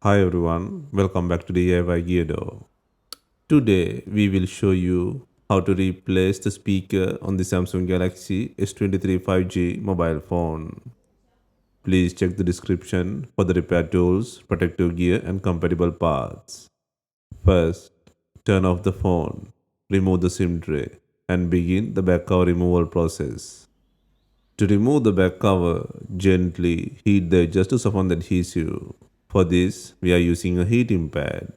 Hi everyone, welcome back to DIY Geardo. Today we will show you how to replace the speaker on the Samsung Galaxy S23 5G mobile phone. Please check the description for the repair tools, protective gear and compatible parts. First, turn off the phone, remove the SIM tray and begin the back cover removal process. To remove the back cover, gently heat the edges to soften the adhesive. For this, we are using a heating pad.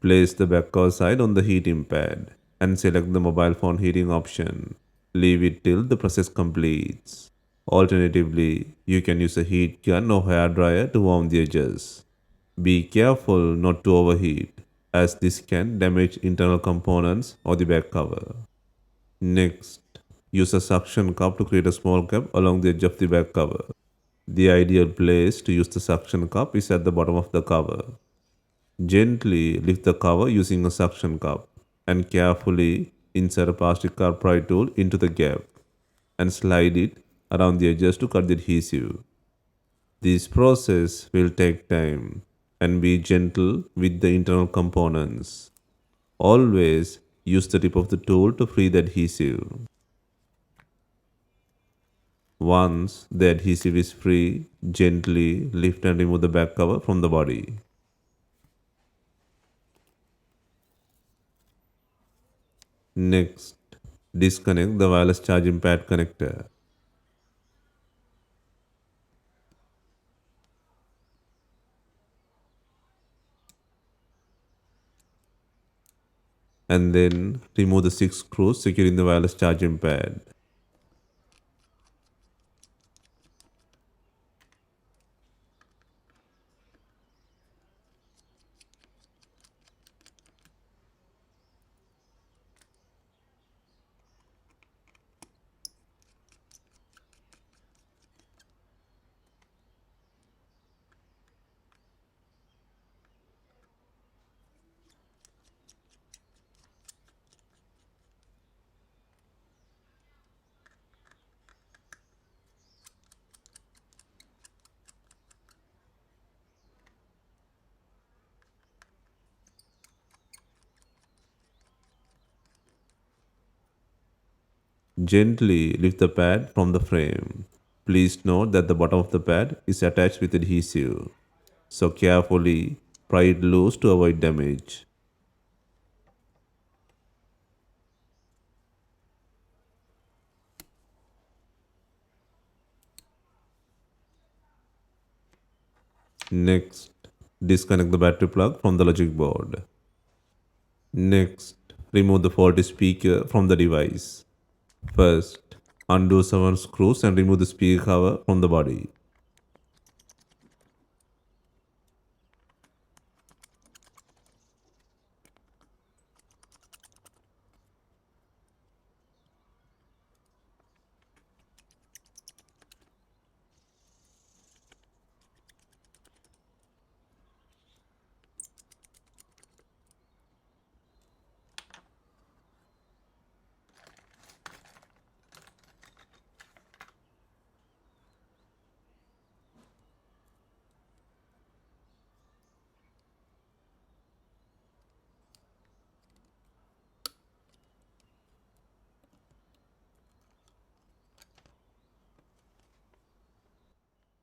Place the back cover side on the heating pad and select the mobile phone heating option. Leave it till the process completes. Alternatively, you can use a heat gun or hair dryer to warm the edges. Be careful not to overheat, as this can damage internal components of the back cover. Next, use a suction cup to create a small gap along the edge of the back cover. The ideal place to use the suction cup is at the bottom of the cover. Gently lift the cover using a suction cup and carefully insert a plastic car pry tool into the gap and slide it around the edges to cut the adhesive. This process will take time and be gentle with the internal components. Always use the tip of the tool to free the adhesive. Once the adhesive is free, gently lift and remove the back cover from the body. Next, disconnect the wireless charging pad connector. And then remove the 6 screws securing the wireless charging pad. Gently lift the pad from the frame. Please note that the bottom of the pad is attached with adhesive, so carefully pry it loose to avoid damage. Next, disconnect the battery plug from the logic board. Next, remove the faulty speaker from the device. First, undo 7 screws and remove the speaker cover from the body.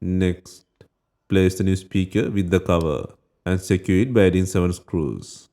Next, place the new speaker with the cover and secure it by adding 7 screws.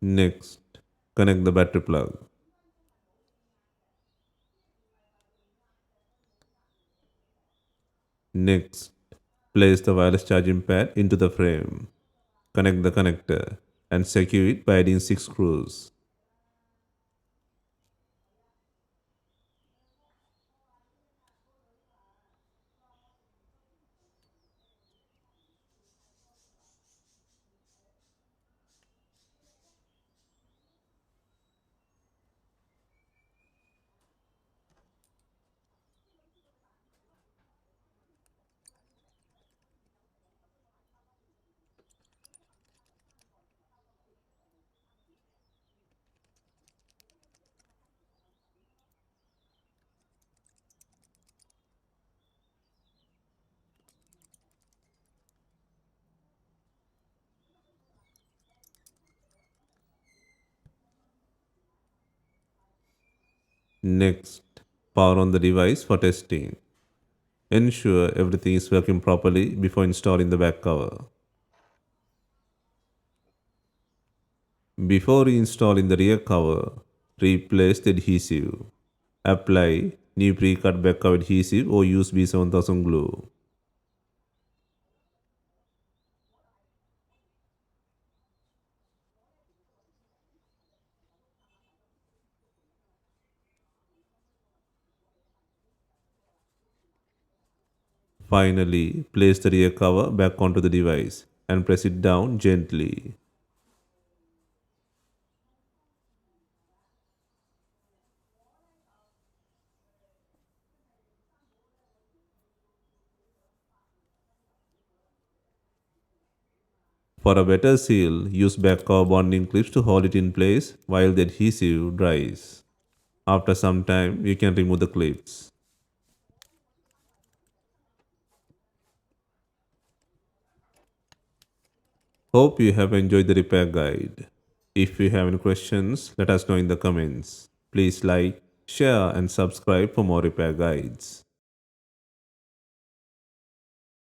Next, connect the battery plug. Next, place the wireless charging pad into the frame. Connect the connector and secure it by adding 6 screws. Next, power on the device for testing. Ensure everything is working properly before installing the back cover. Before reinstalling the rear cover, replace the adhesive. Apply new pre-cut back cover adhesive or use B7000 glue. Finally, place the rear cover back onto the device and press it down gently. For a better seal, use back cover bonding clips to hold it in place while the adhesive dries. After some time, you can remove the clips. Hope you have enjoyed the repair guide. If you have any questions, let us know in the comments. Please like, share and subscribe for more repair guides.